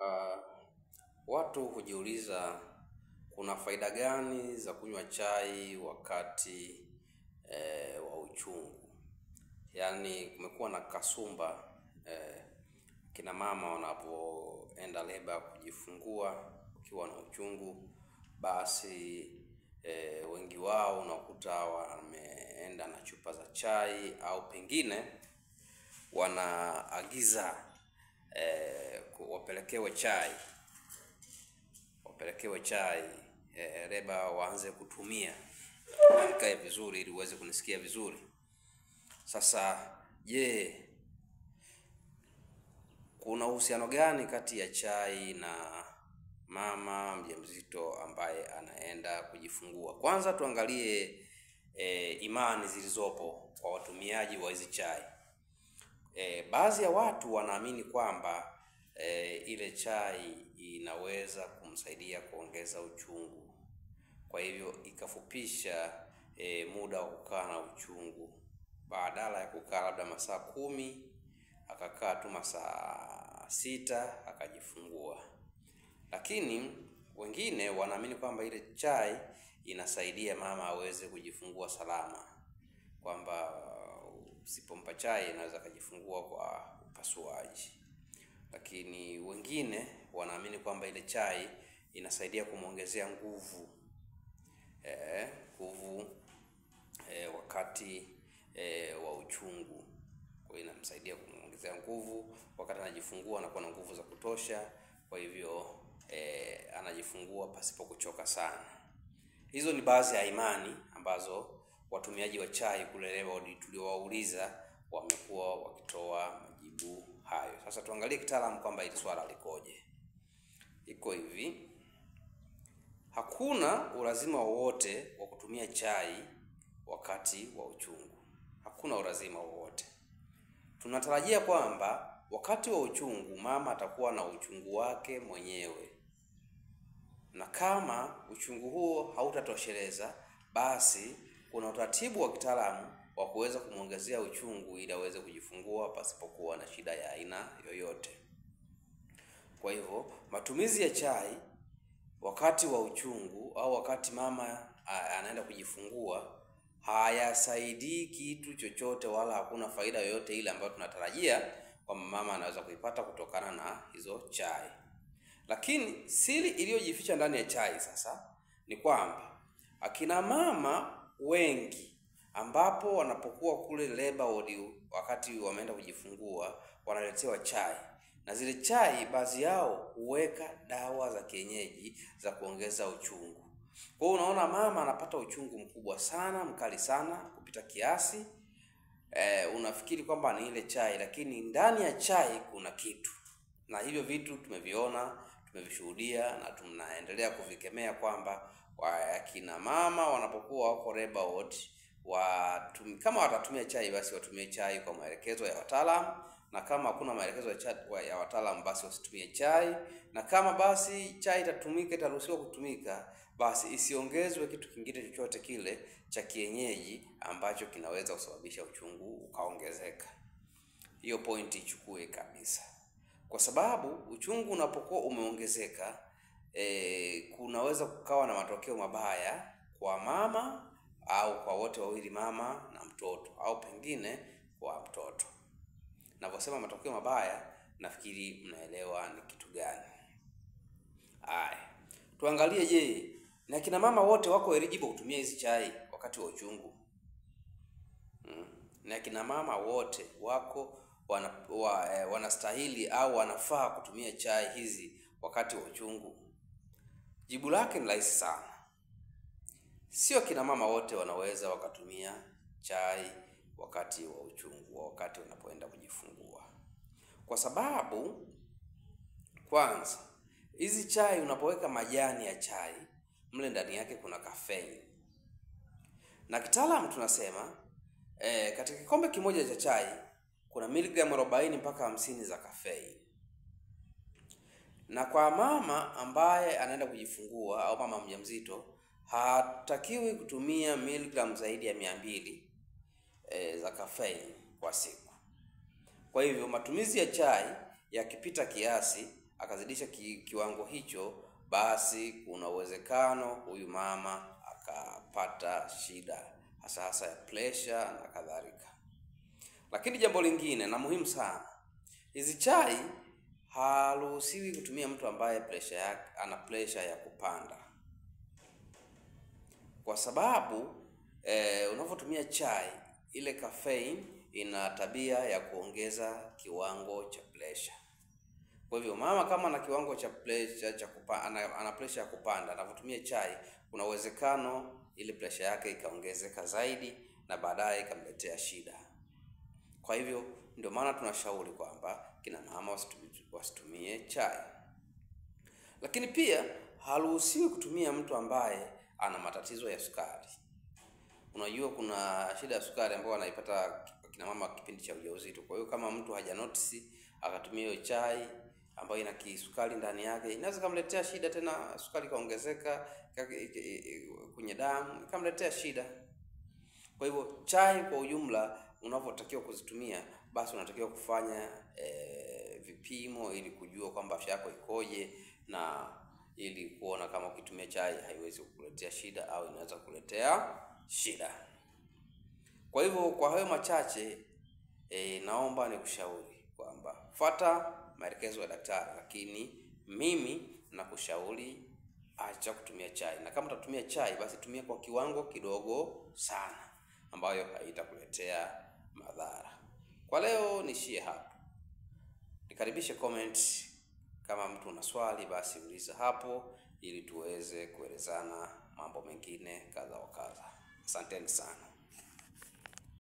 Uh, Watu hujiuliza kuna faida gani za kunywa chai wakati wa uchungu. Yaani kumekuwa na kasumba kina mama wanapoenda leba kujifungua ukiwa na uchungu, basi wengi wao unakuta wameenda na chupa za chai, au pengine wanaagiza wapelekewe chai leba waanze kutumia, nikae vizuri ili uweze kunisikia vizuri. Sasa je, kuna uhusiano gani kati ya chai na mama mjamzito ambaye anaenda kujifungua? Kwanza tuangalie imani zilizopo kwa watumiaji wa hizi chai. Baadhi ya watu wanaamini kwamba ile chai inaweza kumsaidia kuongeza uchungu, kwa hivyo ikafupisha muda wa kukaa na uchungu. Badala ya kukaa labda masaa 10, akakaa tu masaa 6 akajifungua. Lakini wengine wanaamini kwamba ile chai inasaidia mama aweze kujifungua salama, kwamba usipompa chai anaweza kujifungua kwa upasuaji. Lakini wengine wanaamini kwamba ile chai inasaidia kumuongezea nguvu wakati wa uchungu. Kwa hiyo inamsaidia kumuongezea nguvu wakati anajifungua, anakuwa na nguvu za kutosha, kwa hivyo anajifungua pasipo kuchoka sana. Hizo ni baadhi ya imani ambazo watumiaji wa chai kule leba tuliowauliza wamekuwa wakitoa majibu hayo. Sasa tuangalie kitaalamu kwamba hili swala likoje. Iko hivi: hakuna ulazima wowote wa kutumia chai wakati wa uchungu. Hakuna ulazima wowote. Tunatarajia kwamba wakati wa uchungu mama atakuwa na uchungu wake mwenyewe, na kama uchungu huo hautatosheleza, basi kuna utaratibu wa kitaalamu wa kuweza kumuongezea uchungu ili aweze kujifungua pasipokuwa na shida ya aina yoyote. Kwa hivyo matumizi ya chai wakati wa uchungu au wakati mama anaenda kujifungua hayasaidii kitu chochote, wala hakuna faida yoyote ile ambayo tunatarajia kwamba mama anaweza kuipata kutokana na hizo chai. Lakini siri iliyojificha ndani ya chai sasa ni kwamba akina mama wengi ambapo wanapokuwa kule labor ward wakati wameenda kujifungua wanaletewa chai, na zile chai baadhi yao huweka dawa za kienyeji za kuongeza uchungu. Kwa hiyo unaona mama anapata uchungu mkubwa sana, mkali sana kupita kiasi. Unafikiri kwamba ni ile chai, lakini ndani ya chai kuna kitu. Na hivyo vitu tumeviona, tumevishuhudia na tunaendelea kuvikemea kwamba akina mama wanapokuwa wako labor ward kama watatumia chai, basi watumie chai kwa maelekezo ya wataalamu, na kama hakuna maelekezo ya wataalamu basi wasitumie chai, na kama basi chai itaruhusiwa kutumika, basi isiongezwe kitu kingine chochote kile cha kienyeji ambacho kinaweza kusababisha uchungu ukaongezeka. Hiyo pointi ichukue kabisa, kwa sababu uchungu unapokuwa umeongezeka kunaweza kukawa na matokeo mabaya kwa mama, au kwa wote wawili, mama na mtoto, au pengine kwa mtoto. Naposema matokeo mabaya, nafikiri mnaelewa ni kitu gani. Tuangalie, je, na kina mama wote wako eligible kutumia hizi chai wakati wa uchungu? Na kina mama wote wako wanastahili au wanafaa kutumia chai hizi wakati wa uchungu? Jibu lake ni rahisi sana. Sio kina mama wote wanaweza wakatumia chai wakati wa uchungu, wakati wanapoenda kujifungua. Kwa sababu kwanza, hizi chai unapoweka majani ya chai, mle ndani yake kuna caffeine. Na kitaalamu tunasema katika kikombe kimoja cha chai kuna miligramu 40 mpaka 50 za caffeine. Na kwa mama ambaye anaenda kujifungua au mama mjamzito, hatakiwi kutumia miligramu zaidi ya 200 za caffeine kwa siku. Kwa hivyo matumizi ya chai yakipita kiasi akazidisha kiwango hicho, basi kuna uwezekano huyu mama akapata shida hasa ya pressure na kadhalika. Lakini jambo lingine na muhimu sana, hizi chai haruhusiwi kutumia mtu ambaye pressure yake ana pressure ya kupanda, kwa sababu unapotumia chai, ile caffeine ina tabia ya kuongeza kiwango cha pressure. Kwa hivyo mama kama ana kiwango cha pressure ana pressure ya kupanda, anapotumia chai, kuna uwezekano ile pressure yake ikaongezeka zaidi na baadaye ikamletea shida. Kwa hivyo ndio maana tunashauri kwamba kina mama wasitumie chai. Lakini pia haruhusiwi kutumia mtu ambaye ana matatizo ya sukari. Unajua kuna shida ya sukari ambayo anaipata kina mama kipindi cha ujauzito. Kwa hiyo kama mtu haja notice akatumia hiyo chai ambayo ina kisukari ndani yake, inaweza kumletea shida, tena sukari kaongezeka kwenye damu, ikamletea shida. Kwa hivyo chai kwa ujumla unapotakiwa kuzitumia, basi unatakiwa kufanya vipimo ili kujua kwamba afya yako ikoje, na ili kuona kama ukitumia chai haiwezi kukuletea shida au inaweza kukuletea shida. Kwa hivyo kwa hayo machache naomba nikushauri kwamba fuata maelekezo ya daktari, lakini mimi nakushauri acha kutumia chai, na kama utatumia chai basi tumia kwa kiwango kidogo sana ambayo haitakuletea madhara. Kwa leo nishie hapo. Nikaribishe comment, kama mtu una swali basi uliza hapo ili tuweze kuelezana mambo mengine kadha wa kadha. Asanteni sana.